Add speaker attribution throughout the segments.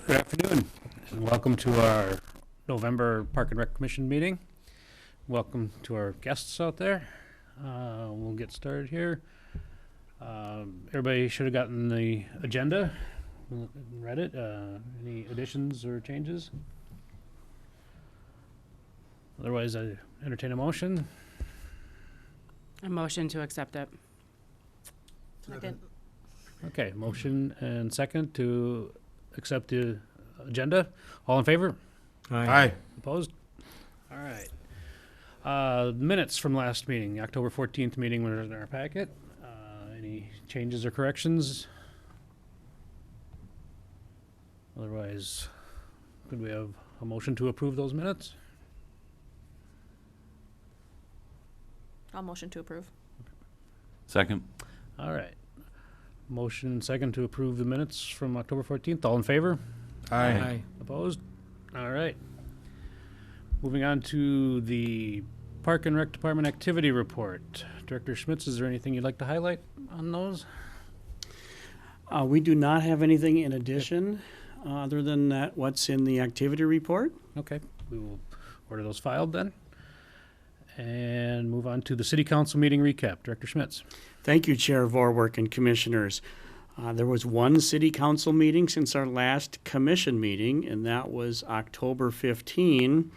Speaker 1: Good afternoon, and welcome to our November Park and Rec Commission meeting. Welcome to our guests out there. We'll get started here. Everybody should have gotten the agenda, and read it. Any additions or changes? Otherwise, I entertain a motion.
Speaker 2: A motion to accept it.
Speaker 3: Second.
Speaker 1: Okay, motion and second to accept the agenda. All in favor?
Speaker 3: Aye.
Speaker 1: Opposed? All right. Minutes from last meeting, October 14th meeting were in our packet. Any changes or corrections? Otherwise, could we have a motion to approve those minutes?
Speaker 3: I'll motion to approve.
Speaker 4: Second.
Speaker 1: All right. Motion and second to approve the minutes from October 14th. All in favor?
Speaker 4: Aye.
Speaker 1: Opposed? All right. Moving on to the Park and Rec Department activity report. Director Schmitz, is there anything you'd like to highlight on those?
Speaker 5: We do not have anything in addition, other than that, what's in the activity report.
Speaker 1: Okay, we will order those filed then. And move on to the city council meeting recap. Director Schmitz.
Speaker 5: Thank you, Chair Vorwerk and Commissioners. There was one city council meeting since our last commission meeting, and that was October 15.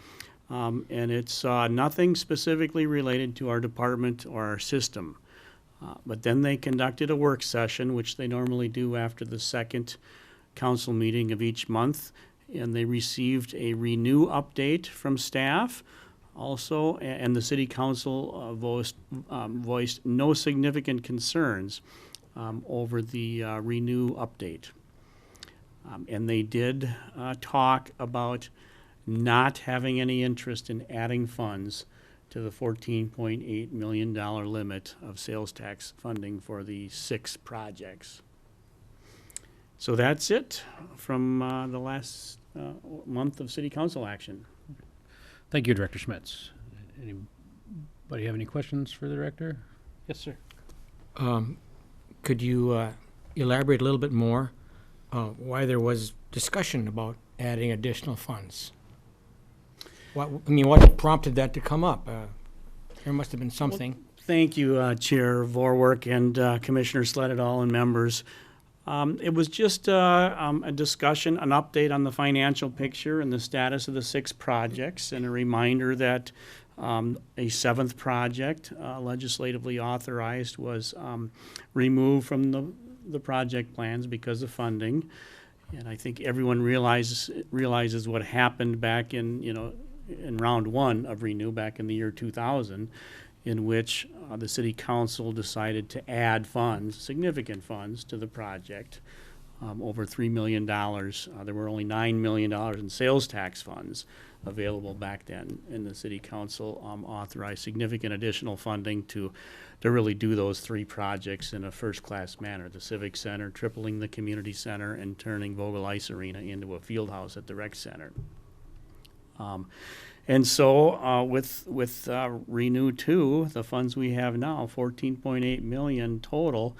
Speaker 5: And it's nothing specifically related to our department or our system. But then they conducted a work session, which they normally do after the second council meeting of each month, and they received a renew update from staff. Also, and the city council voiced no significant concerns over the renew update. And they did talk about not having any interest in adding funds to the $14.8 million limit of sales tax funding for the 6 projects. So that's it from the last month of city council action.
Speaker 1: Thank you, Director Schmitz. Anybody have any questions for the director? Yes, sir.
Speaker 6: Could you elaborate a little bit more why there was discussion about adding additional funds? What prompted that to come up? There must have been something.
Speaker 5: Thank you, Chair Vorwerk and Commissioner Sledadall and members. It was just a discussion, an update on the financial picture and the status of the 6 projects, and a reminder that a 7th project, legislatively authorized, was removed from the project plans because of funding. And I think everyone realizes what happened back in round 1 of Renew back in the year 2000, in which the city council decided to add funds, significant funds, to the project, over $3 million. There were only $9 million in sales tax funds available back then, and the city council authorized significant additional funding to really do those 3 projects in a first-class manner: the Civic Center, tripling the community center, and turning Vogel Ice Arena into a field house at the rec center. And so with Renew 2, the funds we have now, $14.8 million total,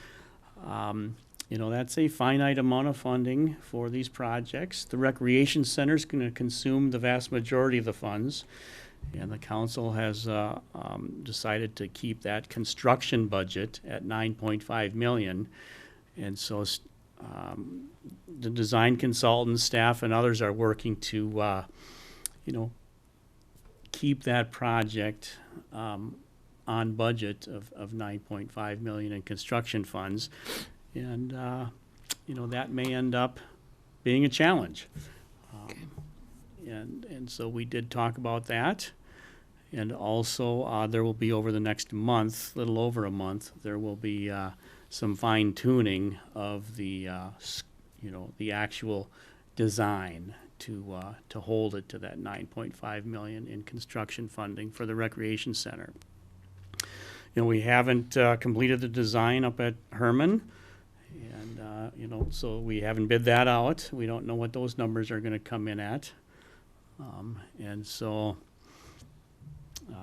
Speaker 5: that's a finite amount of funding for these projects. The recreation center is going to consume the vast majority of the funds, and the council has decided to keep that construction budget at $9.5 million. And so the design consultants, staff, and others are working to keep that project on budget of $9.5 million in construction funds, and that may end up being a challenge. And so we did talk about that, and also there will be, over the next month, little over a month, there will be some fine tuning of the actual design to hold it to that $9.5 million in construction funding for the recreation center. We haven't completed the design up at Herman, and so we haven't bid that out. We don't know what those numbers are going to come in at, and so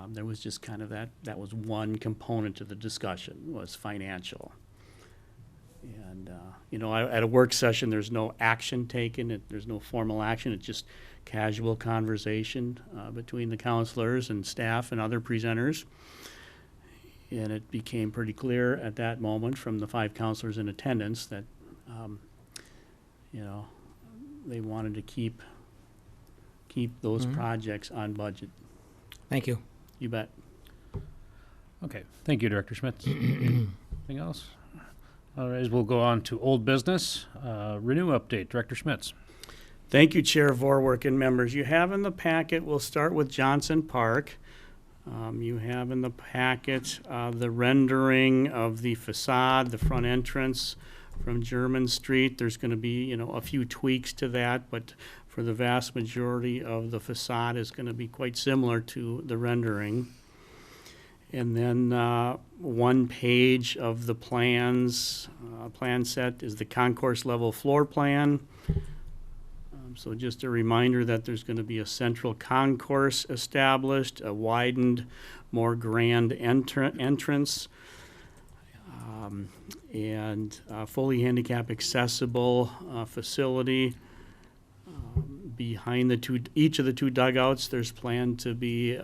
Speaker 5: there was just kind of that was one component to the discussion, was financial. And At a work session, there's no action taken, there's no formal action, it's just casual conversation between the counselors and staff and other presenters. And it became pretty clear at that moment from the 5 counselors in attendance that, they wanted to keep those projects on budget.
Speaker 6: Thank you.
Speaker 5: You bet.
Speaker 1: Okay, thank you, Director Schmitz. Anything else? Otherwise, we'll go on to old business. Renew update, Director Schmitz.
Speaker 5: Thank you, Chair Vorwerk and members. You have in the packet, we'll start with Johnson Park. You have in the packet the rendering of the facade, the front entrance from German Street. There's going to be, a few tweaks to that, but for the vast majority of the facade is going to be quite similar to the rendering. And then one page of the plans, plan set is the concourse level floor plan. So just a reminder that there's going to be a central concourse established, a widened, more grand entrance, and a fully handicap accessible facility. Behind each of the 2 dugouts, there's planned to be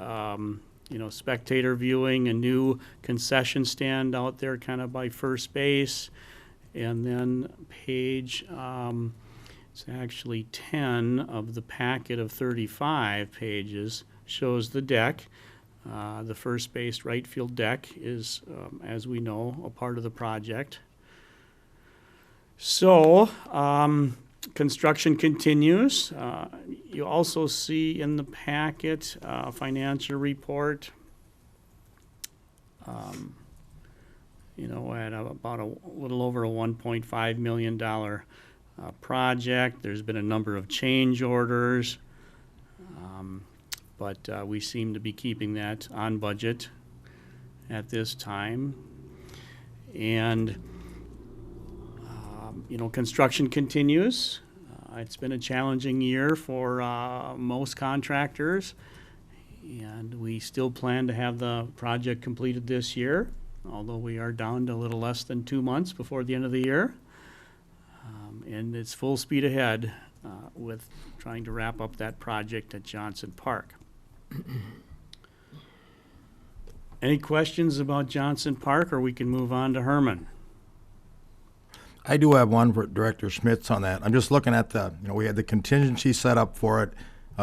Speaker 5: spectator viewing, a new concession stand out there kind of by first base. And then page, it's actually 10 of the packet of 35 pages, shows the deck. The first base right field deck is, as we know, a part of the project. So, construction continues. You also see in the packet a financial report, at about a little over a $1.5 million project. There's been a number of change orders, but we seem to be keeping that on budget at this time. And construction continues. It's been a challenging year for most contractors, and we still plan to have the project completed this year, although we are down to a little less than 2 months before the end of the year. And it's full speed ahead with trying to wrap up that project at Johnson Park. Any questions about Johnson Park, or we can move on to Herman?
Speaker 7: I do have one for Director Schmitz on that. I'm just looking at we had the contingency set up for it.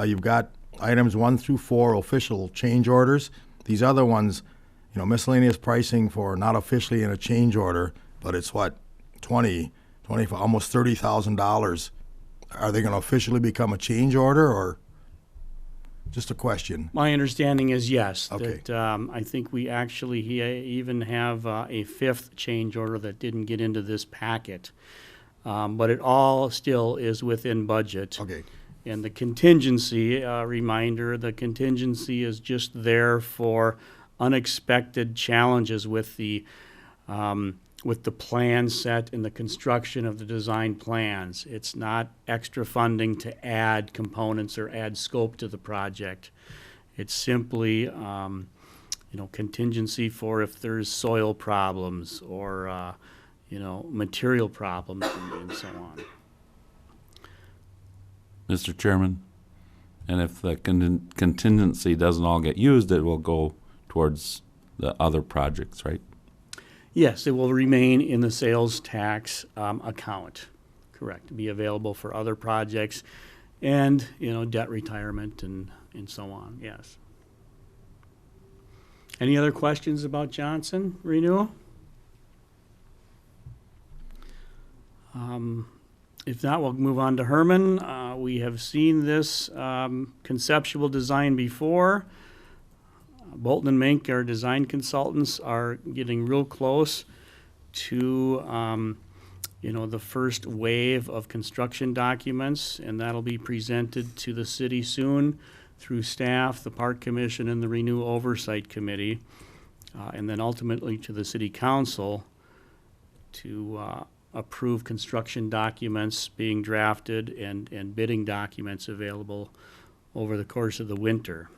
Speaker 7: You've got items 1 through 4, official change orders. These other ones, miscellaneous pricing for not officially in a change order, but it's what, 20, almost $30,000. Are they going to officially become a change order, or just a question?
Speaker 5: My understanding is yes.
Speaker 7: Okay.
Speaker 5: That I think we actually even have a 5th change order that didn't get into this packet. But it all still is within budget.
Speaker 7: Okay.
Speaker 5: And the contingency, reminder, the contingency is just there for unexpected challenges with the plan set and the construction of the design plans. It's not extra funding to add components or add scope to the project. It's simply, contingency for if there's soil problems or, material problems and so on.
Speaker 4: Mr. Chairman, and if the contingency doesn't all get used, it will go towards the other projects, right?
Speaker 5: Yes, it will remain in the sales tax account, correct, be available for other projects and, debt retirement and so on, yes. Any other questions about Johnson renewal? If not, we'll move on to Herman. We have seen this conceptual design before. Bolton and Mink, our design consultants, are getting real close to, the first wave of construction documents, and that'll be presented to the city soon through staff, the Park Commission, and the Renew Oversight Committee, and then ultimately to the City Council to approve construction documents being drafted and bidding documents available over the course of the winter.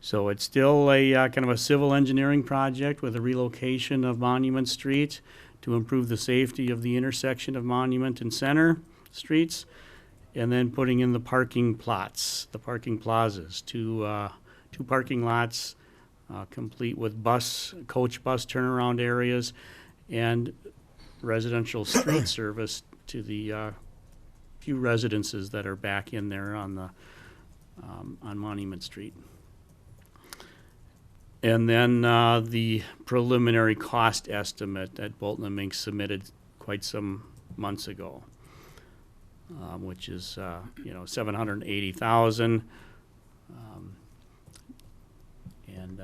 Speaker 5: So it's still a kind of a civil engineering project with a relocation of Monument Street to improve the safety of the intersection of Monument and Center Streets, and then putting in the parking plots, the parking plazas, two parking lots, complete with coach bus turnaround areas, and residential street service to the few residences that are back in there on Monument Street. And then the preliminary cost estimate that Bolton and Mink submitted quite some months ago, which is $780,000, and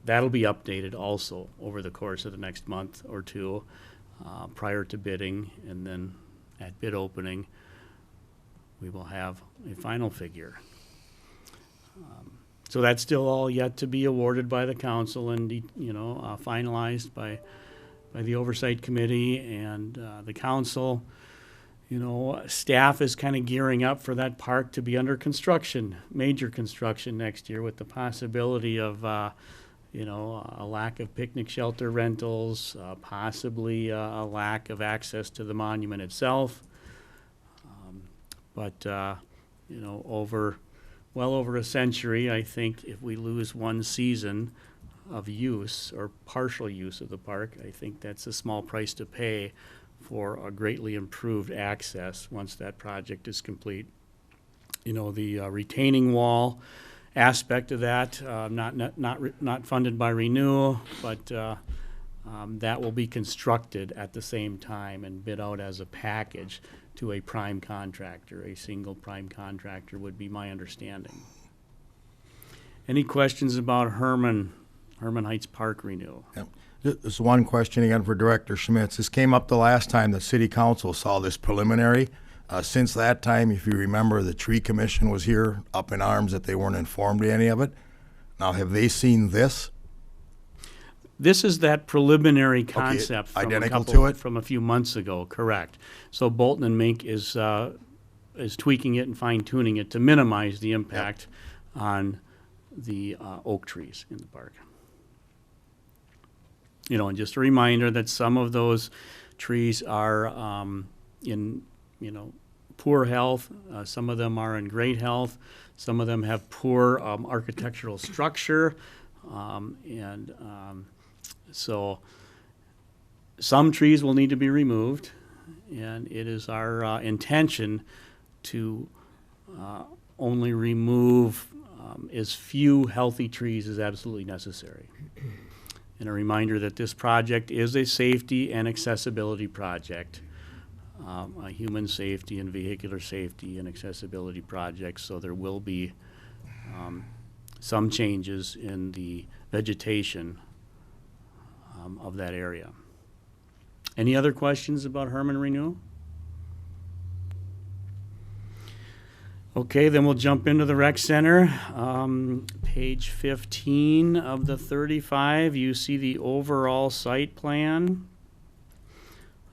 Speaker 5: that'll be updated also over the course of the next month or two, prior to bidding, and then at bid opening, we will have a final figure. So that's still all yet to be awarded by the council and, finalized by the oversight committee and the council. Staff is kind of gearing up for that park to be under construction, major construction next year, with the possibility of, a lack of picnic shelter rentals, possibly a lack of access to the monument itself. But well over a century, I think if we lose one season of use or partial use of the park, I think that's a small price to pay for a greatly improved access once that project is complete. The retaining wall aspect of that, not funded by Renew, but that will be constructed at the same time and bid out as a package to a prime contractor. A single prime contractor would be my understanding. Any questions about Herman Heights Park renewal?
Speaker 7: Yep. Just one question again for Director Schmitz. This came up the last time the city council saw this preliminary. Since that time, if you remember, the tree commission was here up in arms that they weren't informed of any of it. Now, have they seen this?
Speaker 5: This is that preliminary concept from
Speaker 7: identical to it?
Speaker 5: from a few months ago, correct. So Bolton and Mink is tweaking it and fine tuning it to minimize the impact on the oak trees in the park. And just a reminder that some of those trees are in poor health. Some of them are in great health. Some of them have poor architectural structure, so some trees will need to be removed, and it is our intention to only remove as few healthy trees as absolutely necessary. And a reminder that this project is a safety and accessibility project, a human safety and vehicular safety and accessibility project, so there will be some changes in the vegetation of that area. Any other questions about Herman Renewal? Okay, then we'll jump into the rec center. Page 15 of the 35, you see the overall site plan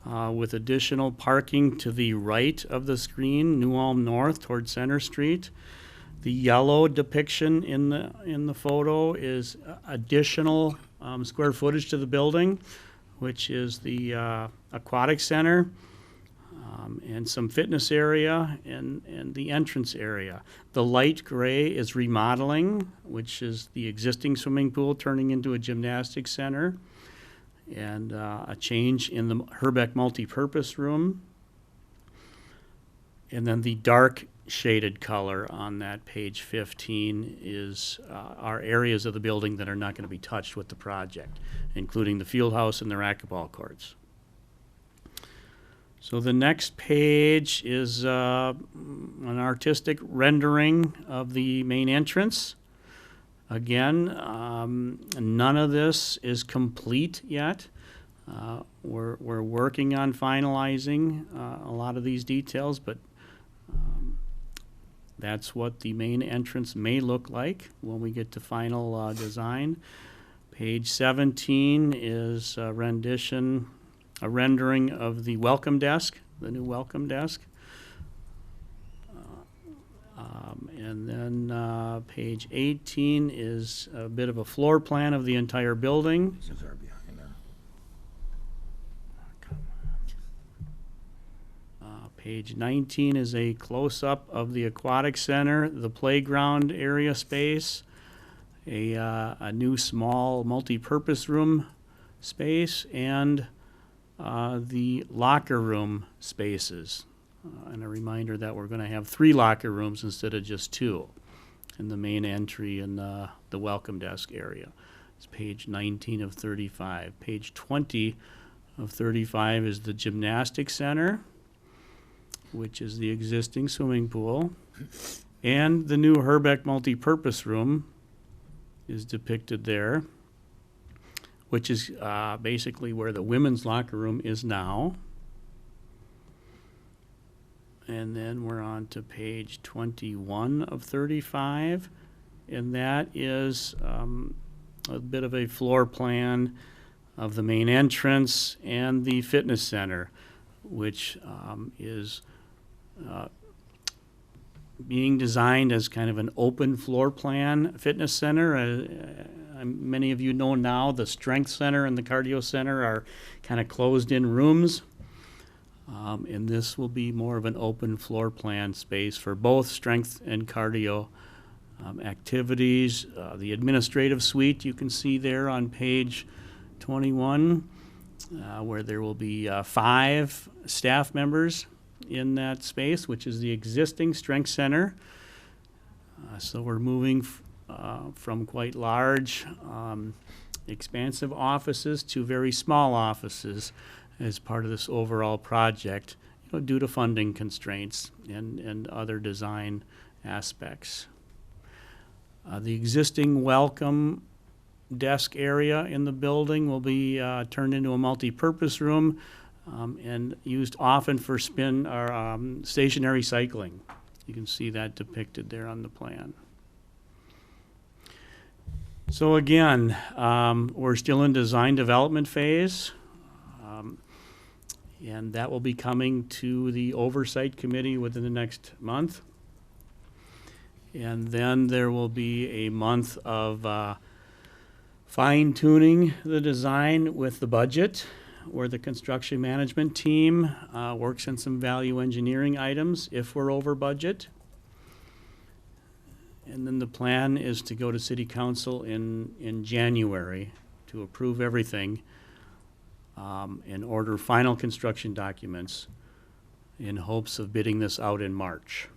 Speaker 5: with additional parking to the right of the screen, New Ulm North toward Center Street. The yellow depiction in the photo is additional square footage to the building, which is the aquatic center, and some fitness area and the entrance area. The light gray is remodeling, which is the existing swimming pool turning into a gymnastics center, and a change in the Herbeck multipurpose room. And then the dark shaded color on that page 15 is our areas of the building that are not going to be touched with the project, including the field house and the racquetball courts. So the next page is an artistic rendering of the main entrance. Again, none of this is complete yet. We're working on finalizing a lot of these details, but that's what the main entrance may look like when we get to final design. Page 17 is a rendering of the welcome desk, the new welcome desk. And then page 18 is a bit of a floor plan of the entire building. Page 19 is a close-up of the aquatic center, the playground area space, a new small multi-purpose room space, and the locker room spaces. And a reminder that we're going to have 3 locker rooms instead of just 2 in the main entry and the welcome desk area. It's page 19 of 35. Page 20 of 35 is the gymnastics center, which is the existing swimming pool. And the new Herbeck multipurpose room is depicted there, which is basically where the women's locker room is now. And then we're on to page 21 of 35, and that is a bit of a floor plan of the main entrance and the fitness center, which is being designed as kind of an open floor plan fitness center. Many of you know now the strength center and the cardio center are kind of closed-in rooms. And this will be more of an open floor plan space for both strength and cardio activities. The administrative suite you can see there on page 21, where there will be 5 staff members in that space, which is the existing strength center. So we're moving from quite large, expansive offices to very small offices as part of this overall project, due to funding constraints and other design aspects. The existing welcome desk area in the building will be turned into a multi-purpose room and used often for stationary cycling. You can see that depicted there on the plan. So again, we're still in design development phase. And that will be coming to the Oversight Committee within the next month. And then there will be a month of fine-tuning the design with the budget, where the construction management team works on some value engineering items if we're over budget. And then the plan is to go to City Council in January to approve everything. And order final construction documents in hopes of bidding this out in March.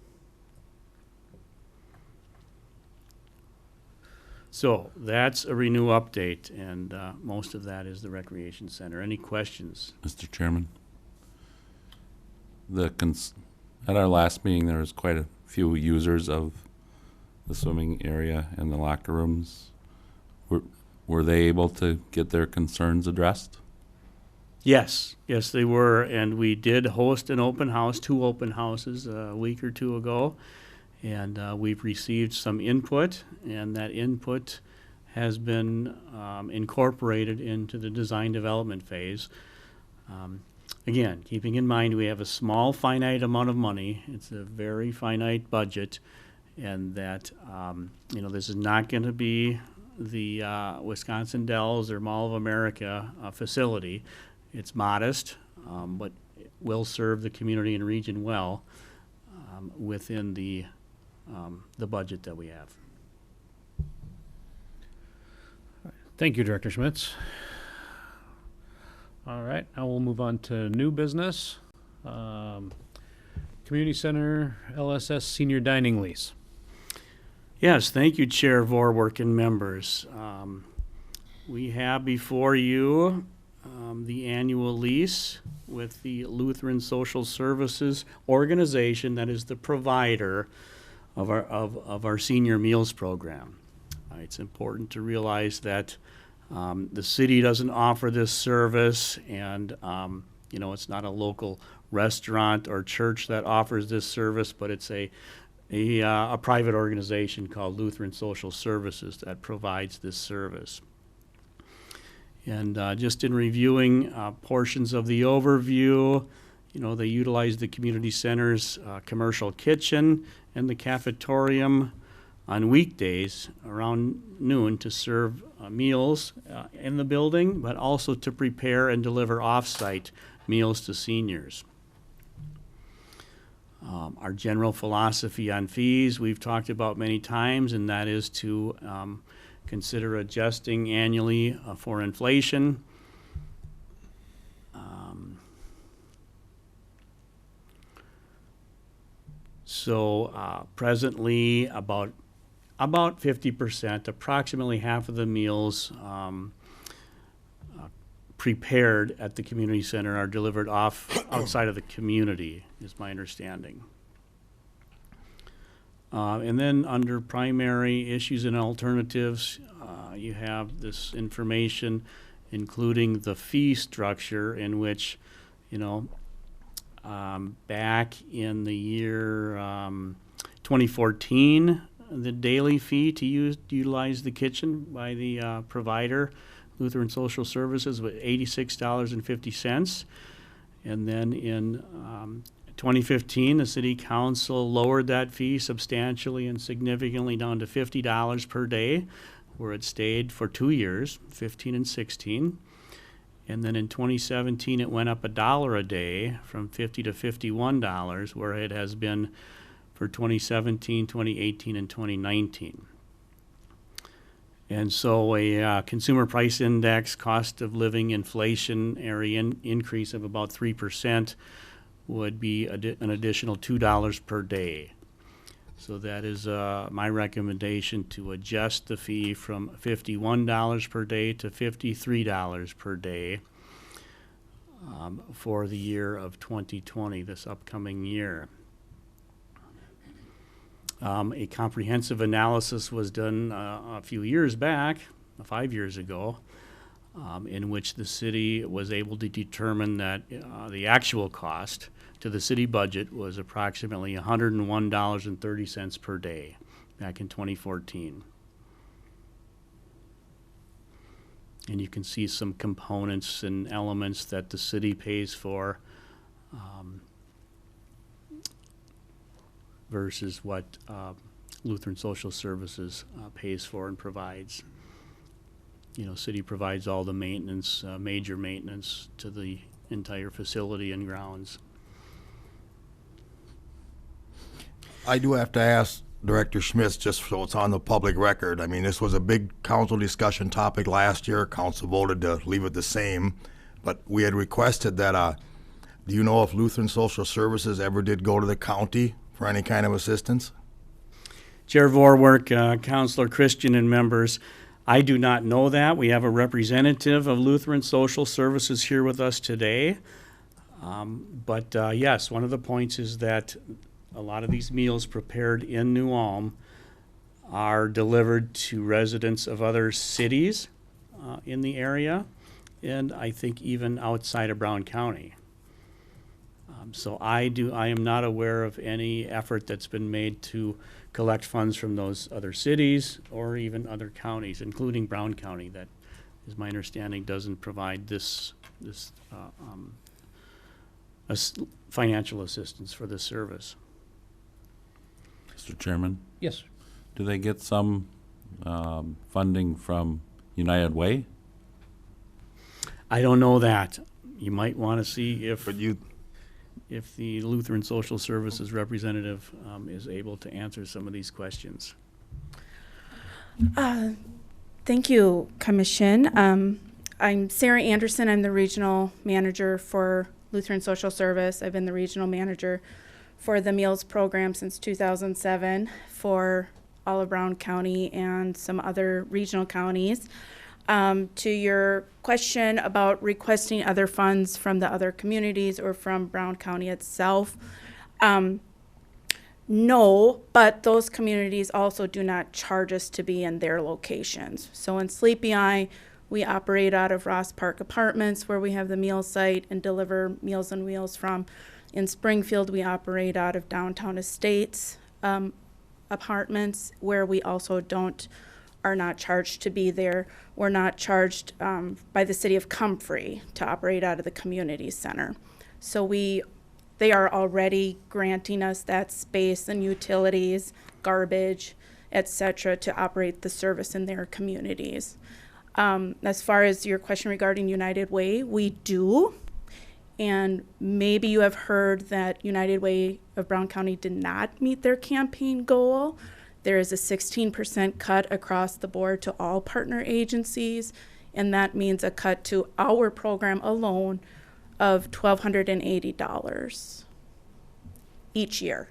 Speaker 5: So that's a Renew update, and most of that is the Recreation Center. Any questions?
Speaker 4: Mr. Chairman? At our last meeting, there was quite a few users of the swimming area and the locker rooms. Were they able to get their concerns addressed?
Speaker 5: Yes, they were, and we did host an open house, 2 open houses a week or 2 ago, and we've received some input, and that input has been incorporated into the design development phase. Again, keeping in mind we have a small finite amount of money, it's a very finite budget, and that this is not going to be the Wisconsin Dells or Mall of America facility. It's modest, but it will serve the community and region well within the budget that we have.
Speaker 1: Thank you, Director Schmitz. All right, now we'll move on to new business. Community Center LSS Senior Dining Lease.
Speaker 5: Yes, thank you, Chair Vorwerk and members. We have before you the annual lease with the Lutheran Social Services organization that is the provider of our senior meals program. It's important to realize that the city doesn't offer this service, and it's not a local restaurant or church that offers this service, but it's a private organization called Lutheran Social Services that provides this service. And just in reviewing portions of the overview, they utilize the community center's commercial kitchen and the cafetorium on weekdays around noon to serve meals in the building, but also to prepare and deliver off-site meals to seniors. Our general philosophy on fees, we've talked about many times, and that is to consider adjusting annually for inflation. Presently, about 50%, approximately half of the meals prepared at the community center are delivered outside of the community, is my understanding. And then under primary issues and alternatives, you have this information, including the fee structure, in which, back in the year 2014, the daily fee to utilize the kitchen by the provider, Lutheran Social Services, was $86.50. And then in 2015, the city council lowered that fee substantially and significantly down to $50 per day, where it stayed for 2 years, 15 and 16. And then in 2017, it went up $1 a day from $50 to $51, where it has been for 2017, 2018, and 2019. And so a consumer price index, cost of living inflationary increase of about 3% would be an additional $2 per day. So that is my recommendation, to adjust the fee from $51 per day to $53 per day for the year of 2020, this upcoming year. A comprehensive analysis was done a few years back, 5 years ago, in which the city was able to determine that the actual cost to the city budget was approximately $101.30 per day back in 2014. And you can see some components and elements that the city pays for versus what Lutheran Social Services pays for and provides. City provides all the maintenance, major maintenance to the entire facility and grounds.
Speaker 7: I do have to ask Director Schmitz, just so it's on the public record. I mean, this was a big council discussion topic last year. Council voted to leave it the same, but we had requested that, do you know if Lutheran Social Services ever did go to the county for any kind of assistance?
Speaker 5: Chair Vorwerk, Councilor Christian, and members, I do not know that. We have a representative of Lutheran Social Services here with us today. But yes, one of the points is that a lot of these meals prepared in New Ulm are delivered to residents of other cities in the area, and I think even outside of Brown County. So I am not aware of any effort that's been made to collect funds from those other cities or even other counties, including Brown County, that is my understanding doesn't provide this financial assistance for this service.
Speaker 4: Mr. Chairman,
Speaker 1: Yes.
Speaker 4: do they get some funding from United Way?
Speaker 5: I don't know that. You might want to see if
Speaker 7: But you,
Speaker 5: if the Lutheran Social Services representative is able to answer some of these questions.
Speaker 2: Thank you, Commission. I'm Sarah Anderson. I'm the regional manager for Lutheran Social Service. I've been the regional manager for the meals program since 2007 for all of Brown County and some other regional counties. To your question about requesting other funds from the other communities or from Brown County itself, no, but those communities also do not charge us to be in their locations. So in Sleepy Eye, we operate out of Ross Park Apartments, where we have the meal site and deliver Meals on Wheels from. In Springfield, we operate out of Downtown Estates Apartments, where we also are not charged to be there. We're not charged by the city of Comfrey to operate out of the community center. So they are already granting us that space and utilities, garbage, etc., to operate the service in their communities. As far as your question regarding United Way, we do. And maybe you have heard that United Way of Brown County did not meet their campaign goal. There is a 16% cut across the board to all partner agencies, and that means a cut to our program alone of $1,280 each year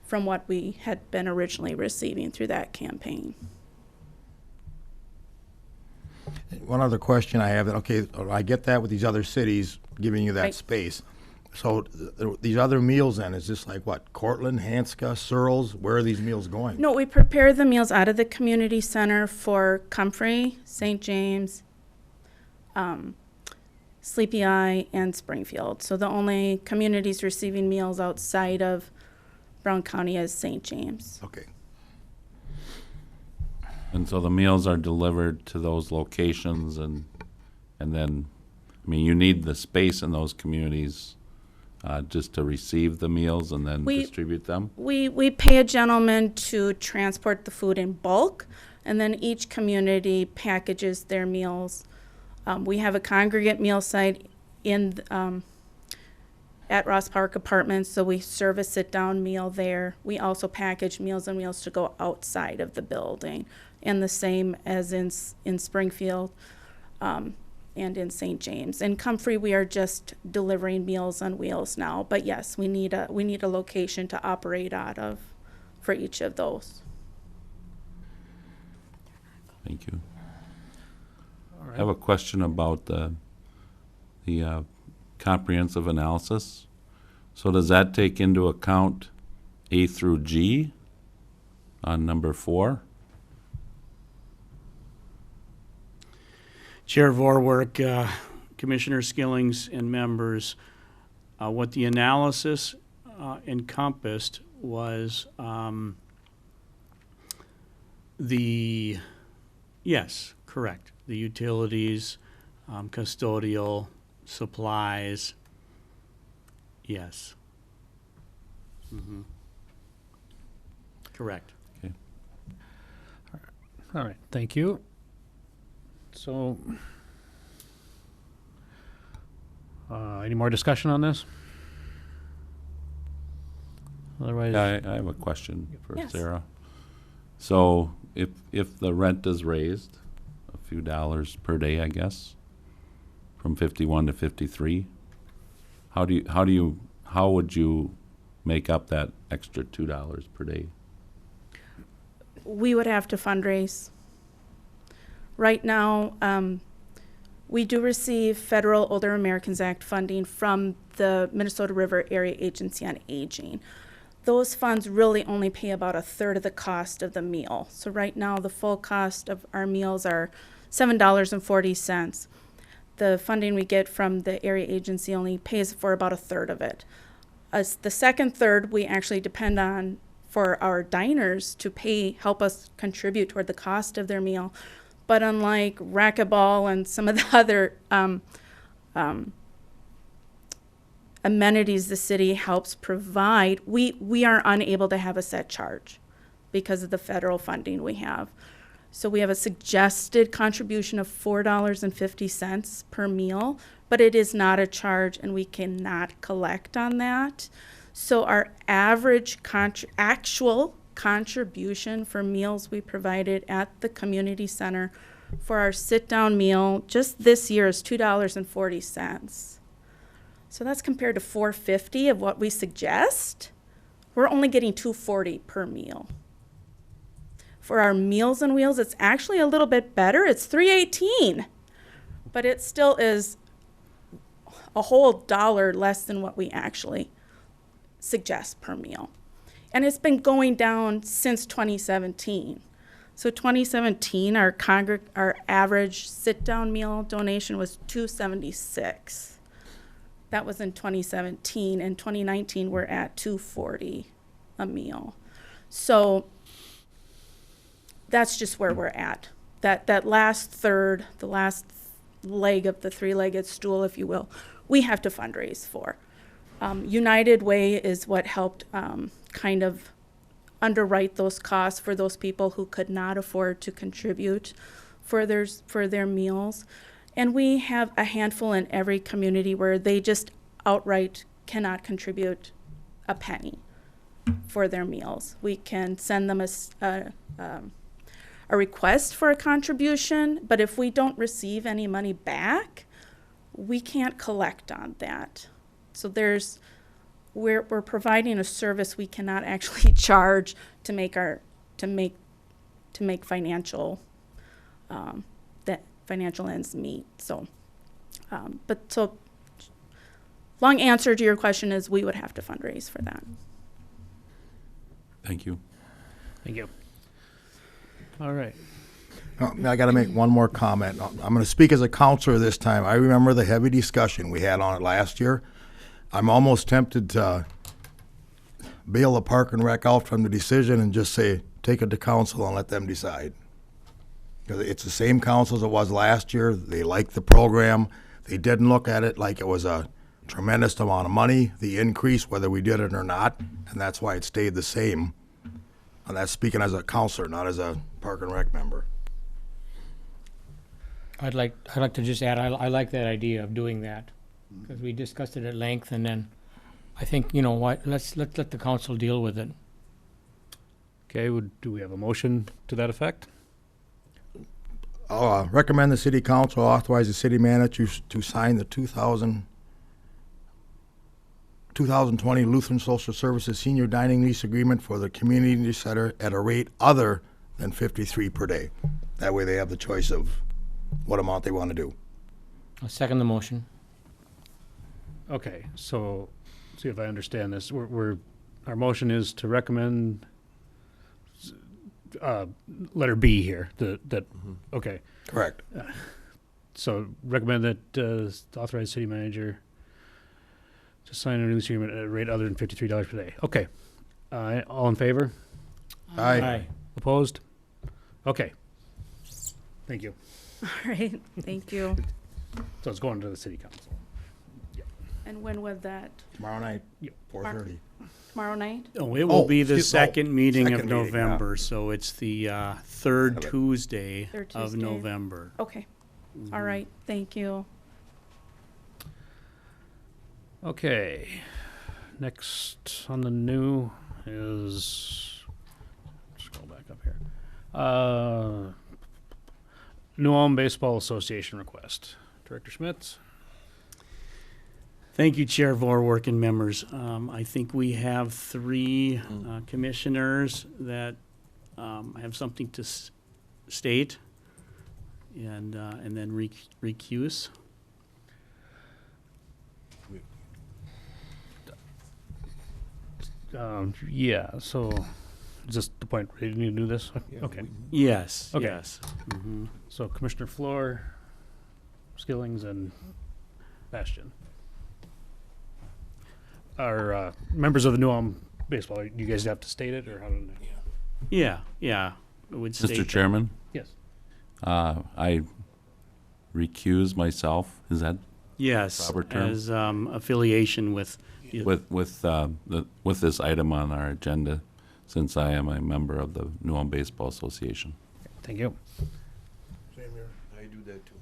Speaker 2: from what we had been originally receiving through that campaign.
Speaker 7: One other question I have, that, okay, I get that with these other cities giving you that
Speaker 2: Right.
Speaker 7: space. So these other meals then, is this like what, Cortland, Hanska, Searles? Where are these meals going?
Speaker 2: No, we prepare the meals out of the community center for Comfrey, St. James, Sleepy Eye, and Springfield. So the only communities receiving meals outside of Brown County is St. James.
Speaker 7: Okay.
Speaker 4: And so the meals are delivered to those locations and then, I mean, you need the space in those communities just to receive the meals and then
Speaker 2: We-
Speaker 4: distribute them?
Speaker 2: We pay a gentleman to transport the food in bulk, and then each community packages their meals. We have a congregate meal site at Ross Park Apartments, so we serve a sit-down meal there. We also package Meals on Wheels to go outside of the building, and the same as in Springfield and in St. James. In Comfrey, we are just delivering Meals on Wheels now, but yes, we need a location to operate out of for each of those.
Speaker 4: Thank you.
Speaker 1: All
Speaker 4: I have a question about the comprehensive analysis. So does that take into account A through G on number 4?
Speaker 5: Chair Vorwerk, Commissioner Skillings, and members, what the analysis encompassed was yes, correct, the utilities, custodial, supplies, yes. Mhm. Correct.
Speaker 1: All right, thank you. So, any more discussion on this? Otherwise,
Speaker 4: Yeah, I have a question for
Speaker 2: Yes.
Speaker 4: Sarah. So if the rent is raised a few dollars per day, I guess, from 51 to 53, how would you make up that extra $2 per day?
Speaker 2: We would have to fundraise. Right now, we do receive federal Older Americans Act funding from the Minnesota River Area Agency on Aging. Those funds really only pay about a third of the cost of the meal. So right now, the full cost of our meals are $7.40. The funding we get from the area agency only pays for about a third of it. The second third, we actually depend on for our diners to help us contribute toward the cost of their meal. But unlike racquetball and some of the other amenities the city helps provide, we are unable to have a set charge because of the federal funding we have. So we have a suggested contribution of $4.50 per meal, but it is not a charge and we cannot collect on that. So our average actual contribution for meals we provided at the community center for our sit-down meal just this year is $2.40. So that's compared to $4.50 of what we suggest. We're only getting $2.40 per meal. For our Meals on Wheels, it's actually a little bit better. It's $3.18, but it still is a whole dollar less than what we actually suggest per meal. And it's been going down since 2017. So 2017, our average sit-down meal donation was $2.76. That was in 2017. In 2019, we're at $2.40 a meal. So that's just where we're at. That last third, the last leg of the three-legged stool, if you will, we have to fundraise for. United Way is what helped kind of underwrite those costs for those people who could not afford to contribute for their meals. And we have a handful in every community where they just outright cannot contribute a penny for their meals. We can send them a request for a contribution, but if we don't receive any money back, we can't collect on that. So we're providing a service we cannot actually charge to make financial that financial ends meet. So, long answer to your question is we would have to fundraise for that.
Speaker 4: Thank you.
Speaker 1: Thank you. All right.
Speaker 7: I got to make one more comment. I'm going to speak as a counselor this time. I remember the heavy discussion we had on it last year. I'm almost tempted to bail the Park and Rec out from the decision and just say, take it to council and let them decide. Because it's the same council as it was last year. They liked the program. They didn't look at it like it was a tremendous amount of money, the increase, whether we did it or not, and that's why it stayed the same. And that's speaking as a counselor, not as a Park and Rec member.
Speaker 6: I'd like to just add, I like that idea of doing that, because we discussed it at length, and then I think, you know what, let's let the council deal with it.
Speaker 1: Okay, do we have a motion to that effect?
Speaker 7: I'll recommend the city council authorize the city manager to sign the 2020 Lutheran Social Services Senior Dining Lease Agreement for the community center at a rate other than $53 per day. That way they have the choice of what amount they want to do.
Speaker 6: I'll second the motion.
Speaker 1: Okay, so, see if I understand this. Our motion is to recommend, letter B here, okay.
Speaker 7: Correct.
Speaker 1: So recommend that, authorize city manager to sign a lease agreement at a rate other than $53 per day. Okay. All in favor?
Speaker 7: Aye.
Speaker 1: Opposed? Okay. Thank you.
Speaker 2: All right, thank you.
Speaker 1: So it's going to the city council.
Speaker 2: And when was that?
Speaker 7: Tomorrow night,
Speaker 1: Yep.
Speaker 7: 4:30.
Speaker 2: Tomorrow night?
Speaker 5: Oh, it will be the
Speaker 7: excuse-
Speaker 5: second meeting of
Speaker 7: second meeting, yeah.
Speaker 5: November, so it's the third
Speaker 7: Have it.
Speaker 5: Tuesday
Speaker 2: Third
Speaker 5: of
Speaker 2: Tuesday.
Speaker 5: November.
Speaker 2: Okay, all right, thank you.
Speaker 1: Okay. Next on the new is, scroll back up here. New Ulm Baseball Association request. Director Schmitz?
Speaker 5: Thank you, Chair Vorwerk and members. I think we have three commissioners that have something to state and then recuse.
Speaker 1: Yeah, so is this the point where you need to do this? Okay.
Speaker 5: Yes,
Speaker 1: Okay.
Speaker 5: yes. Mhm.
Speaker 1: So Commissioner Floor, Skillings, and Bastian. Are members of the New Ulm Baseball, you guys have to state it, or how do they?
Speaker 5: Yeah, it would state
Speaker 4: Mr.
Speaker 5: that.
Speaker 4: Chairman,
Speaker 1: Yes.
Speaker 4: I recuse myself. Is that
Speaker 5: Yes,
Speaker 4: Proper term?
Speaker 5: as affiliation with,
Speaker 4: with this item on our agenda, since I am a member of the New Ulm Baseball Association?
Speaker 1: Thank you.
Speaker 7: Same here. I do that too.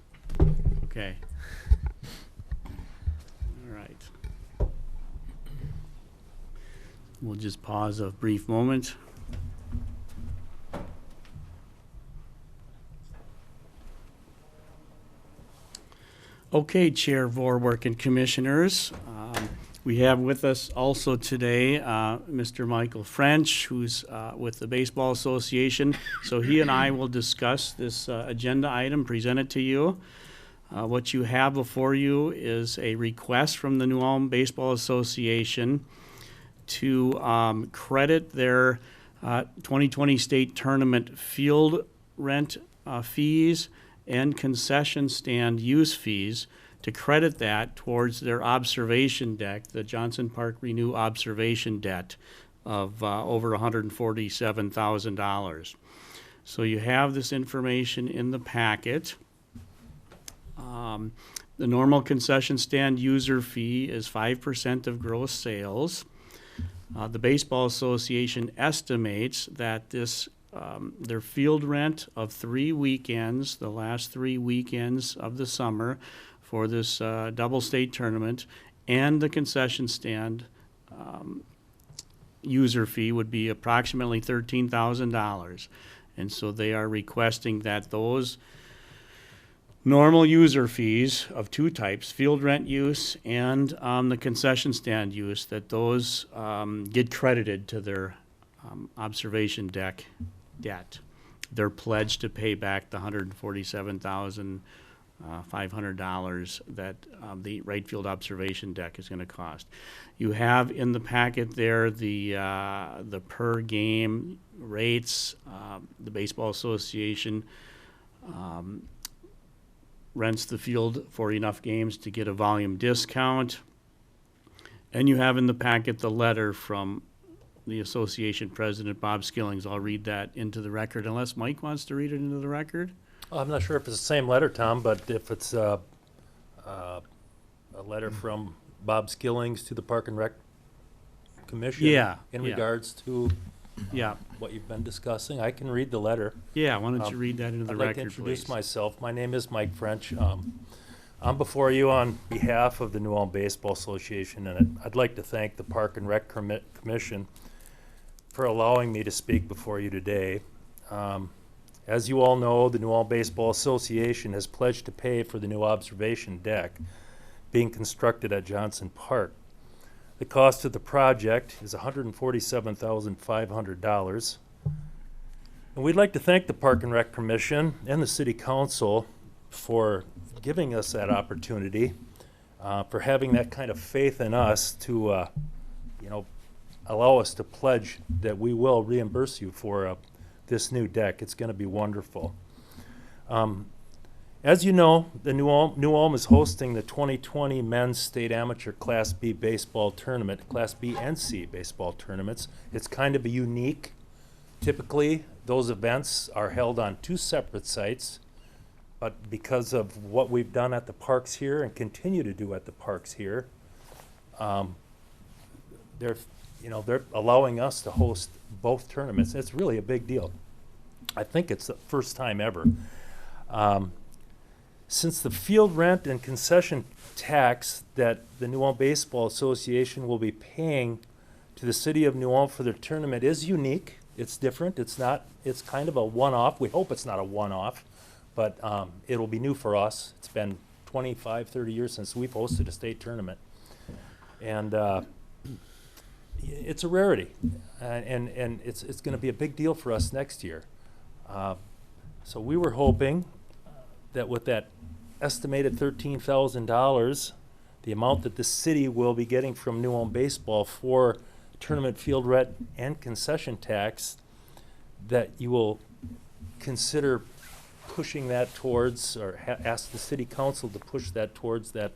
Speaker 5: okay. All right. We'll just pause a brief moment. Okay, Chair Vorwerk and Commissioners, we have with us also today Mr. Michael French, who's with the Baseball Association. So he and I will discuss this agenda item presented to you. What you have before you is a request from the New Ulm Baseball Association to credit their 2020 state tournament field rent fees and concession stand use fees, to credit that towards their observation deck, the Johnson Park Renew observation debt of over $147,000. So you have this information in the packet. The normal concession stand user fee is 5% of gross sales. The Baseball Association estimates that this their field rent of 3 weekends, the last 3 weekends of the summer for this double state tournament, and the concession stand user fee would be approximately $13,000. And so they are requesting that those normal user fees of two types, field rent use and the concession stand use, that those get credited to their observation deck debt. They're pledged to pay back the $147,500 that the right field observation deck is going to cost. You have in the packet there the per game rates. The Baseball Association rents the field for enough games to get a volume discount. And you have in the packet the letter from the association president, Bob Skillings. I'll read that into the record, unless Mike wants to read it into the record.
Speaker 8: I'm not sure if it's the same letter, Tom, but if it's a letter from Bob Skillings to the Park and Rec Commission
Speaker 5: Yeah,
Speaker 8: in
Speaker 5: yeah.
Speaker 8: regards to
Speaker 5: Yeah,
Speaker 8: what you've been discussing, I can read the letter.
Speaker 5: yeah, why don't you read that into the
Speaker 8: I'd like
Speaker 5: record,
Speaker 8: to introduce
Speaker 5: please?
Speaker 8: myself. My name is Mike French. I'm before you on behalf of the New Ulm Baseball Association, and I'd like to thank the Park and Rec Commission for allowing me to speak before you today. As you all know, the New Ulm Baseball Association has pledged to pay for the new observation deck being constructed at Johnson Park. The cost of the project is $147,500. And we'd like to thank the Park and Rec Commission and the City Council for giving us that opportunity, for having that kind of faith in us to, allow us to pledge that we will reimburse you for this new deck. It's going to be wonderful. As you know, the New Ulm is hosting the 2020 Men's State Amateur Class B Baseball Tournament, Class B and C baseball tournaments. It's kind of a unique. Typically, those events are held on two separate sites, but because of what we've done at the parks here and continue to do at the parks here, they're allowing us to host both tournaments. It's really a big deal. I think it's the first time ever. Since the field rent and concession tax that the New Ulm Baseball Association will be paying to the city of New Ulm for their tournament is unique. It's different. It's kind of a one-off. We hope it's not a one-off, but it'll be new for us. It's been 25, 30 years since we've hosted a state tournament. And it's a rarity, and it's going to be a big deal for us next year. So we were hoping that with that estimated $13,000, the amount that the city will be getting from New Ulm Baseball for tournament field rent and concession tax, that you will consider pushing that towards, or ask the city council to push that towards that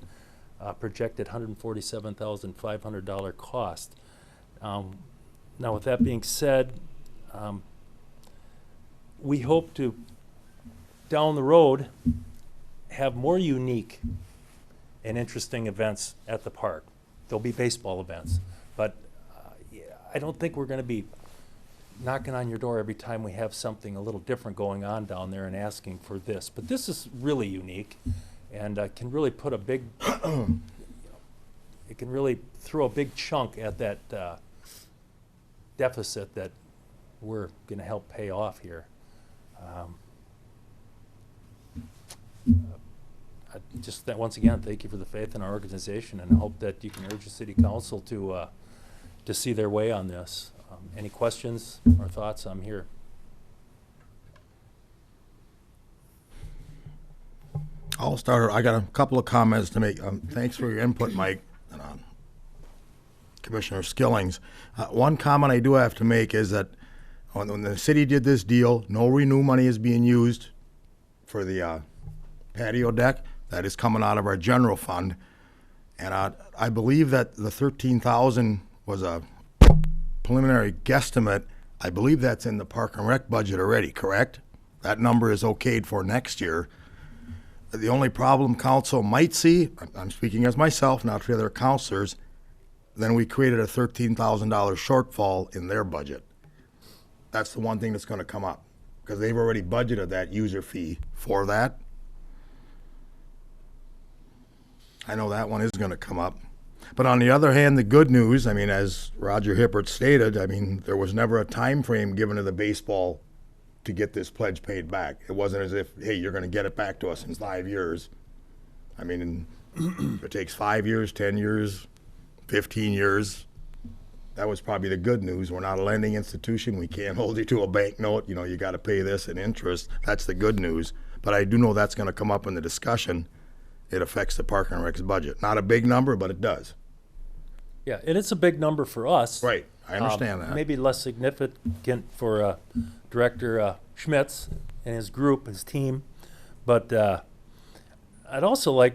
Speaker 8: projected $147,500 cost. Now, with that being said, we hope to, down the road, have more unique and interesting events at the park. There'll be baseball events, but I don't think we're going to be knocking on your door every time we have something a little different going on down there and asking for this. But this is really unique, and can really put a big, it can really throw a big chunk at that deficit that we're going to help pay off here. Just that, once again, thank you for the faith in our organization, and I hope that you can urge the city council to see their way on this. Any questions or thoughts? I'm here.
Speaker 7: I'll start. I got a couple of comments to make. Thanks for your input, Mike, and Commissioner Skillings. One comment I do have to make is that when the city did this deal, no renew money is being used for the patio deck. That is coming out of our general fund. And I believe that the $13,000 was a preliminary guesstimate. I believe that's in the Park and Rec budget already, correct? That number is okayed for next year. The only problem council might see, I'm speaking as myself, not for the other councilors, then we created a $13,000 shortfall in their budget. That's the one thing that's going to come up, because they've already budgeted that user fee for that. I know that one is going to come up. But on the other hand, the good news, I mean, as Roger Hippert stated, I mean, there was never a time frame given to the baseball to get this pledge paid back. It wasn't as if, hey, you're going to get it back to us in 5 years. I mean, if it takes 5 years, 10 years, 15 years, that was probably the good news. We're not a lending institution. We can't hold you to a bank note. You know, you got to pay this in interest. That's the good news. But I do know that's going to come up in the discussion. It affects the Park and Rec's budget. Not a big number, but it does.
Speaker 8: Yeah, and it's a big number for us.
Speaker 7: Right, I understand that.
Speaker 8: Maybe less significant for Director Schmitz and his group, his team. But I'd also like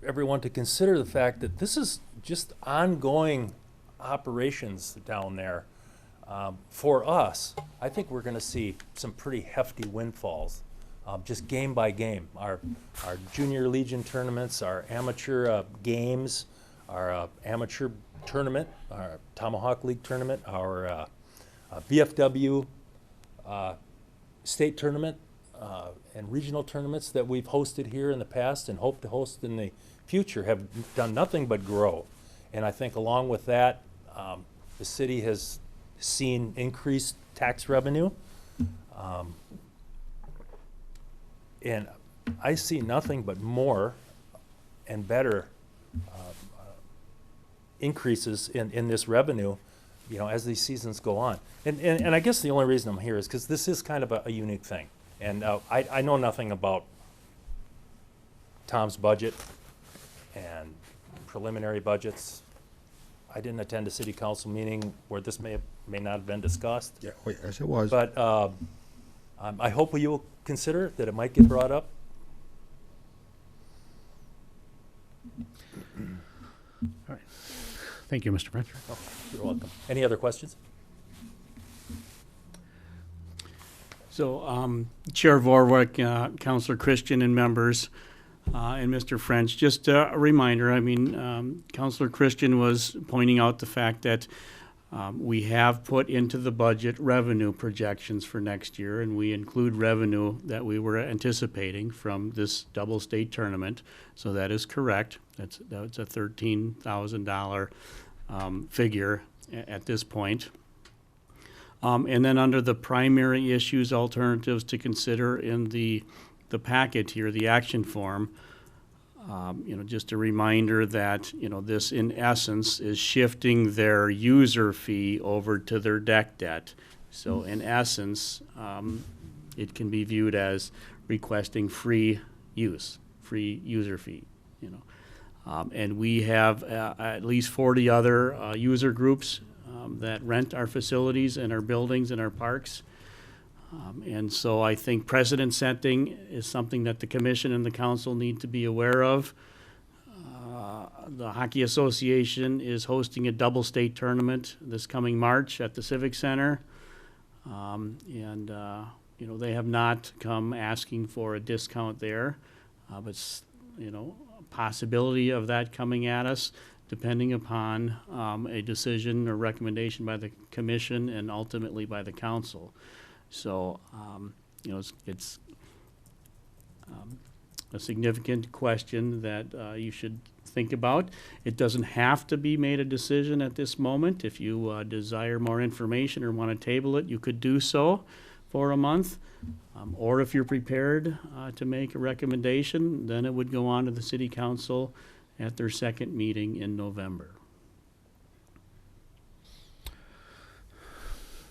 Speaker 8: everyone to consider the fact that this is just ongoing operations down there. For us, I think we're going to see some pretty hefty windfalls, just game by game. Our Junior Legion tournaments, our amateur games, our amateur tournament, our Tomahawk League tournament, our VFW state tournament, and regional tournaments that we've hosted here in the past and hope to host in the future have done nothing but grow. And I think along with that, the city has seen increased tax revenue. And I see nothing but more and better increases in this revenue, you know, as these seasons go on. And I guess the only reason I'm here is because this is kind of a unique thing. And I know nothing about Tom's budget and preliminary budgets. I didn't attend a city council meeting where this may not have been discussed.
Speaker 7: Yeah, yes, it was.
Speaker 8: But I hope you will consider that it might get brought up.
Speaker 1: All right. Thank you, Mr. French.
Speaker 8: Oh, you're welcome. Any other questions?
Speaker 5: So, Chair Vorwerk, Councilor Christian and members, and Mr. French, just a reminder, I mean, Councilor Christian was pointing out the fact that we have put into the budget revenue projections for next year, and we include revenue that we were anticipating from this double state tournament. So that is correct. That's a $13,000 figure at this point. And then under the primary issues, alternatives to consider in the packet here, the action form, you know, just a reminder that, you know, this in essence is shifting their user fee over to their deck debt. So in essence, it can be viewed as requesting free user fee, you know. And we have at least 40 other user groups that rent our facilities and our buildings and our parks. And so I think precedent setting is something that the commission and the council need to be aware of. The Hockey Association is hosting a double state tournament this coming March at the Civic Center. You know, they have not come asking for a discount there, but, you know, a possibility of that coming at us depending upon a decision or recommendation by the commission and ultimately by the council. So, you know, it's a significant question that you should think about. It doesn't have to be made a decision at this moment. If you desire more information or want to table it, you could do so for a month. Or if you're prepared to make a recommendation, then it would go on to the city council at their second meeting in November.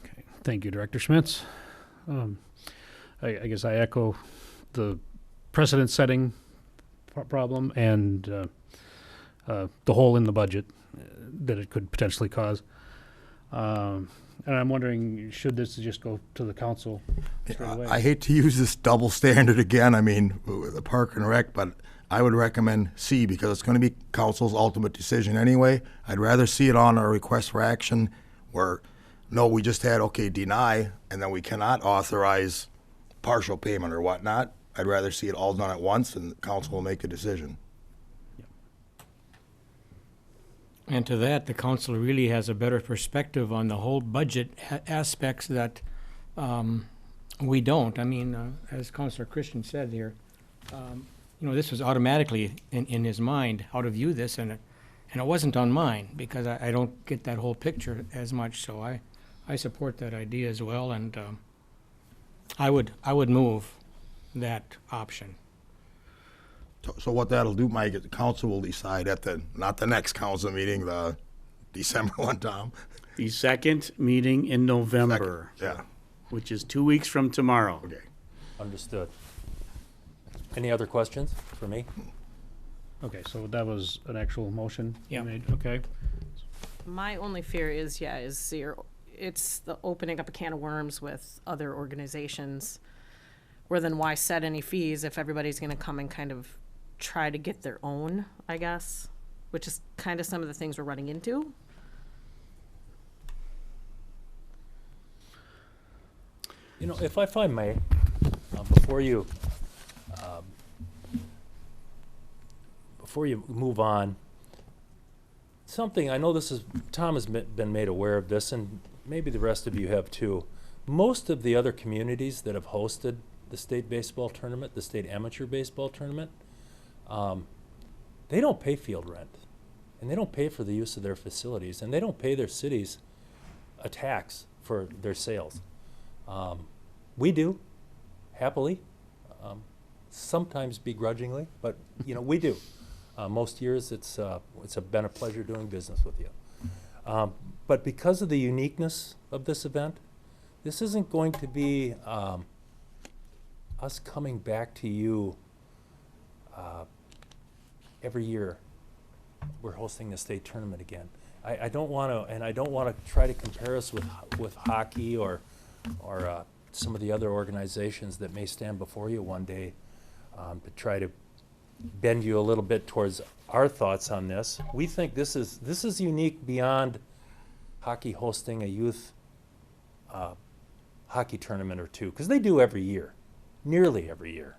Speaker 1: Okay. Thank you, Director Schmitz. I guess I echo the precedent-setting problem and the hole in the budget that it could potentially cause. And I'm wondering, should this just go to the council straight away?
Speaker 7: I hate to use this double standard again, I mean, with the Park and Rec, but I would recommend C because it's going to be council's ultimate decision anyway. I'd rather see it on a request for action where, no, we just had, okay, deny, and then we cannot authorize partial payment or whatnot. I'd rather see it all done at once and the council will make a decision.
Speaker 6: And to that, the council really has a better perspective on the whole budget aspects that we don't. I mean, as Councilor Christian said here, you know, this was automatically in his mind how to view this, and And it wasn't on mine, because I don't get that whole picture as much, so I support that idea as well, and I would move that option.
Speaker 7: So what that'll do, Mike, is the council will decide at not the next council meeting, the December one, Tom.
Speaker 5: The second meeting in November,
Speaker 7: Yeah,
Speaker 5: which is 2 weeks from tomorrow.
Speaker 7: okay.
Speaker 8: Understood. Any other questions for me?
Speaker 1: Okay, so that was an actual motion you
Speaker 6: Yeah.
Speaker 1: made, okay?
Speaker 3: My only fear is, it's the opening up a can of worms with other organizations, where then why set any fees if everybody's gonna come and kind of try to get their own, I guess, which is kind of some of the things we're running into.
Speaker 8: You know, if I may, before you move on, something, I know Tom has been made aware of this, and maybe the rest of you have too. Most of the other communities that have hosted the state baseball tournament, the state amateur baseball tournament, they don't pay field rent, and they don't pay for the use of their facilities, and they don't pay their cities a tax for their sales. We do, happily, sometimes begrudgingly, but we do. Most years, it's been a pleasure doing business with you. But because of the uniqueness of this event, this isn't going to be us coming back to you every year. We're hosting the state tournament again. I don't want to, and I don't want to try to compare us with hockey or some of the other organizations that may stand before you one day to try to bend you a little bit towards our thoughts on this. We think this is unique beyond hockey hosting a youth hockey tournament or two, because they do every year, nearly every year.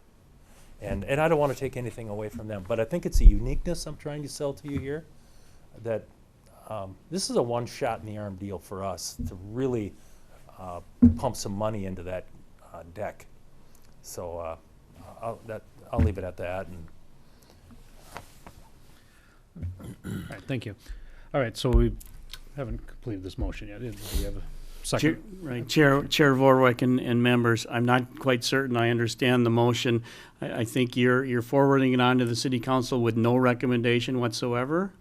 Speaker 8: And I don't want to take anything away from them, but I think it's a uniqueness I'm trying to sell to you here, that this is a one-shot in the arm deal for us to really pump some money into that deck. So I'll leave it at that. And
Speaker 1: All right, thank you. All right, so we haven't completed this motion yet. Do we have a second?
Speaker 5: Chair Vorwick and members, I'm not quite certain I understand the motion. I think you're forwarding it on to the city council with no recommendation whatsoever?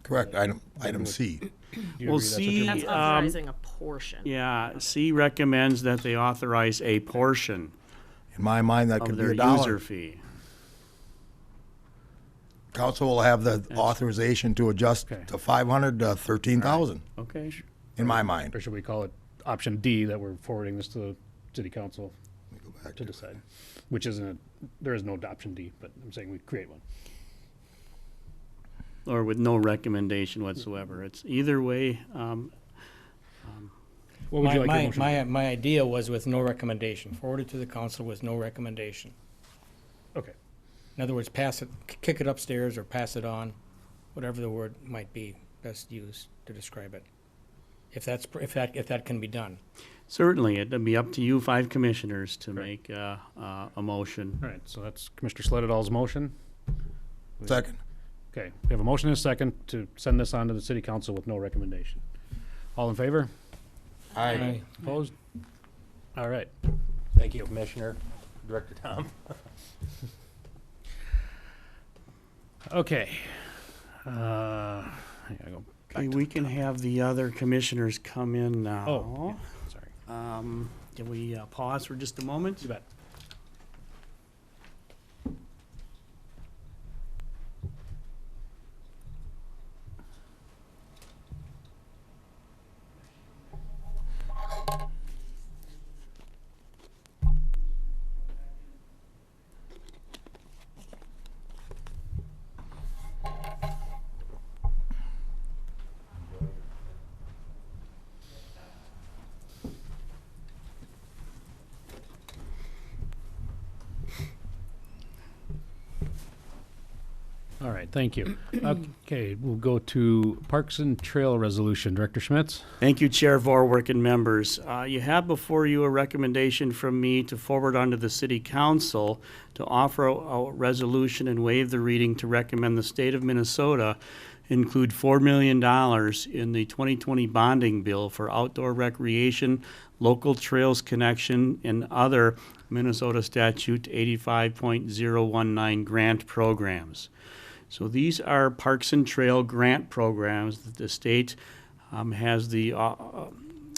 Speaker 7: Correct, item C.
Speaker 1: Do you
Speaker 5: Well,
Speaker 1: agree that's what
Speaker 5: see,
Speaker 1: you're-
Speaker 3: That's authorizing a portion.
Speaker 5: Yeah, C recommends that they authorize a portion
Speaker 7: In my mind, that
Speaker 5: of
Speaker 7: could be
Speaker 5: their
Speaker 7: a dollar.
Speaker 5: user fee.
Speaker 7: Council will have the authorization to adjust
Speaker 1: Okay.
Speaker 7: to 500 to 13,000,
Speaker 5: Okay,
Speaker 7: in my mind.
Speaker 1: Or should we call it option D, that we're forwarding this to the city council
Speaker 7: Go back
Speaker 1: to
Speaker 7: to-
Speaker 1: decide? Which isn't, there is no option D, but I'm saying we create one.
Speaker 5: or with no recommendation whatsoever. It's either way,
Speaker 1: What would you like your motion?
Speaker 6: My idea was with no recommendation, forwarded to the council with no recommendation.
Speaker 1: Okay,
Speaker 6: In other words, kick it upstairs or pass it on, whatever the word might be best used to describe it. If that can be done.
Speaker 5: certainly, it'd be up to you five commissioners to
Speaker 1: Correct.
Speaker 5: make a motion.
Speaker 1: all right, so that's Commissioner Sledadall's motion.
Speaker 7: Second.
Speaker 1: Okay, we have a motion and a second to send this on to the city council with no recommendation. All in favor?
Speaker 6: Aye.
Speaker 1: Opposed? All right.
Speaker 8: thank you, Commissioner, Director Tom.
Speaker 1: Okay. I gotta go back
Speaker 5: Okay,
Speaker 1: to-
Speaker 5: we can have the other commissioners come in now.
Speaker 1: Oh, yeah, sorry.
Speaker 5: Can we pause for just a moment?
Speaker 1: You bet. All right, thank you. Okay, we'll go to Parks and Trail Resolution. Director Schmitz?
Speaker 5: Thank you, Chair Vorwerk and members. You have before you a recommendation from me to forward onto the City Council to offer a resolution and waive the reading to recommend the state of Minnesota include $4 million in the 2020 bonding bill for outdoor recreation, local trails connection, and other Minnesota Statute 85.019 grant programs. So these are Parks and Trail grant programs that the state has the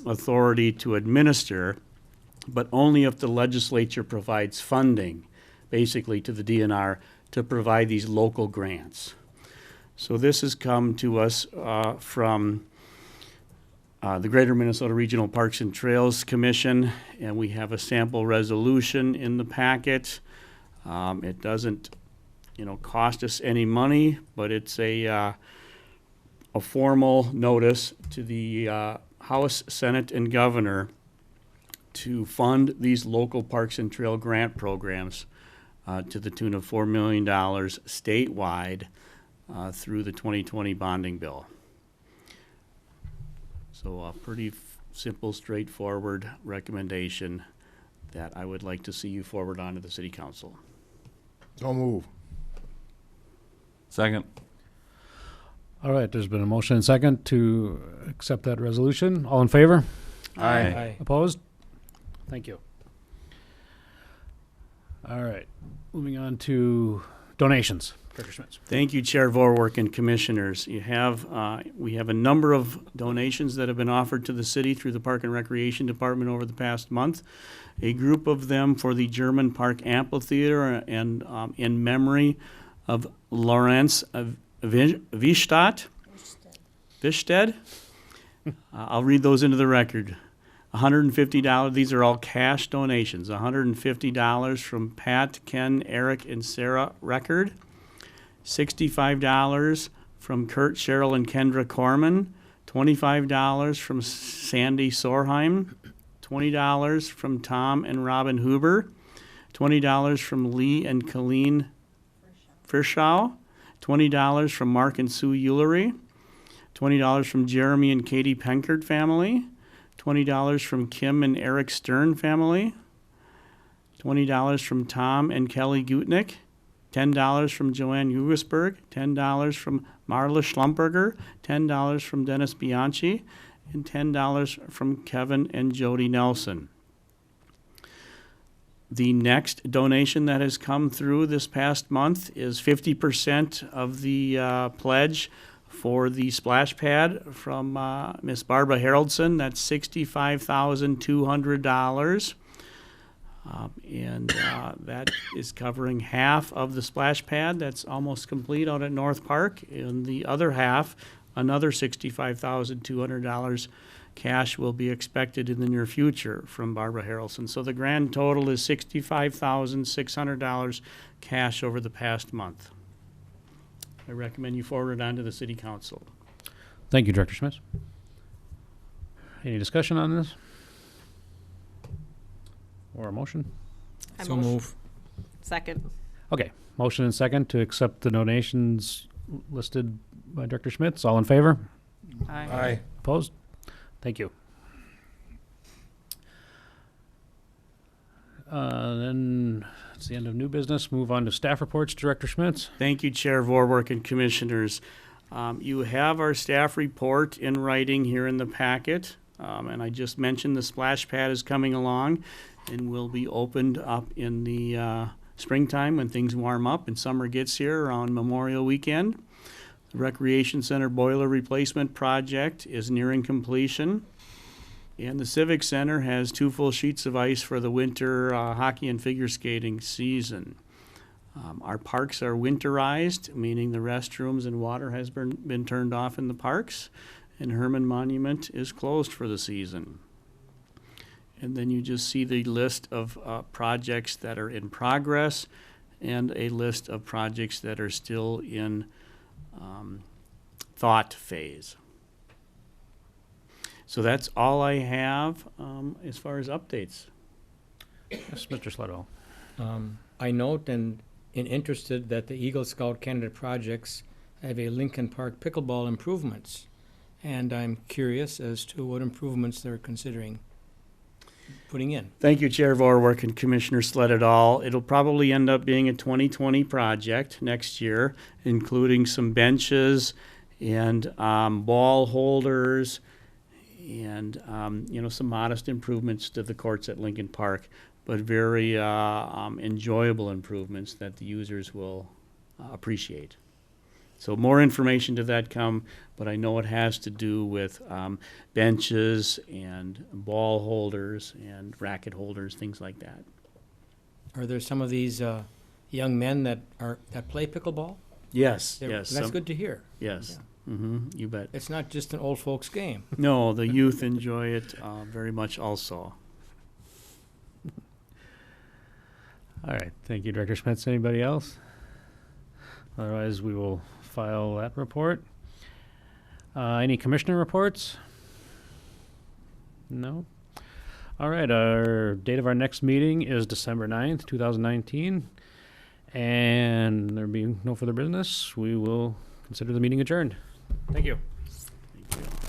Speaker 5: authority to administer, but only if the legislature provides funding, basically to the DNR, to provide these local grants. So this has come to us from the Greater Minnesota Regional Parks and Trails Commission, and we have a sample resolution in the packet. It doesn't, cost us any money, but it's a formal notice to the House, Senate, and Governor to fund these local parks and trail grant programs to the tune of $4 million statewide through the 2020 bonding bill. So a pretty simple, straightforward recommendation that I would like to see you forward on to the City Council.
Speaker 7: So move.
Speaker 4: Second.
Speaker 1: All right, there's been a motion and second to accept that resolution. All in favor?
Speaker 6: Aye.
Speaker 1: Opposed? Thank you. All right, moving on to donations. Director Schmitz.
Speaker 5: Thank you, Chair Vorwerk and Commissioners. We have a number of donations that have been offered to the city through the Park and Recreation Department over the past month. A group of them for the German Park Amphitheater and in memory of Lawrence Wiested. I'll read those into the record. $150, these are all cash donations. $150 from Pat, Ken, Eric, and Sarah Record. $65 from Kurt, Cheryl, and Kendra Corman. $25 from Sandy Sorheim. $20 from Tom and Robin Huber. $20 from Lee and Colleen Firschow. $20 from Mark and Sue Eulery. $20 from Jeremy and Katie Penkert family. $20 from Kim and Eric Stern family. $20 from Tom and Kelly Gutnick. $10 from Joanne Hugesberg. $10 from Marla Schlumberger. $10 from Dennis Bianchi. And $10 from Kevin and Jody Nelson. The next donation that has come through this past month is 50% of the pledge for the splash pad from Miss Barbara Haraldson. That's $65,200. And that is covering half of the splash pad. That's almost complete out at North Park. And the other half, another $65,200 cash will be expected in the near future from Barbara Harrelson. So the grand total is $65,600 cash over the past month. I recommend you forward it on to the City Council.
Speaker 1: Thank you, Director Schmitz. Any discussion on this? Or a motion?
Speaker 3: I
Speaker 6: So
Speaker 3: motion.
Speaker 6: move.
Speaker 3: Second.
Speaker 1: Okay, motion and second to accept the donations listed by Director Schmitz. All in favor?
Speaker 3: Aye.
Speaker 1: Opposed? Thank you. Then it's the end of new business. Move on to staff reports. Director Schmitz.
Speaker 5: Thank you, Chair Vorwerk and Commissioners. You have our staff report in writing here in the packet. And I just mentioned the splash pad is coming along and will be opened up in the springtime when things warm up and summer gets here around Memorial Weekend. The Recreation Center boiler replacement project is nearing completion. And the Civic Center has 2 full sheets of ice for the winter hockey and figure skating season. Our parks are winterized, meaning the restrooms and water has been turned off in the parks. And Herman Monument is closed for the season. And then you just see the list of projects that are in progress and a list of projects that are still in thought phase. So that's all I have as far as updates.
Speaker 1: Yes, Mr. Sledwell.
Speaker 6: I note and interested that the Eagle Scout candidate projects have a Lincoln Park pickleball improvements. And I'm curious as to what improvements they're considering putting in.
Speaker 5: Thank you, Chair Vorwerk and Commissioner Sled et al. It'll probably end up being a 2020 project next year, including some benches and ball holders, and some modest improvements to the courts at Lincoln Park, but very enjoyable improvements that the users will appreciate. So more information to that come, but I know it has to do with benches and ball holders and racket holders, things like that.
Speaker 6: Are there some of these young men that play pickleball?
Speaker 5: Yes,
Speaker 6: They're-
Speaker 5: yes.
Speaker 6: That's good to hear.
Speaker 5: Yes, you bet.
Speaker 6: It's not just an old folks' game.
Speaker 5: No, the youth enjoy it very much also.
Speaker 1: All right, thank you, Director Smits. Anybody else? Otherwise, we will file that report. Any commissioner reports? No? All right, our date of our next meeting is December 9th, 2019. And there being no further business, we will consider the meeting adjourned. Thank you.
Speaker 5: Thank you.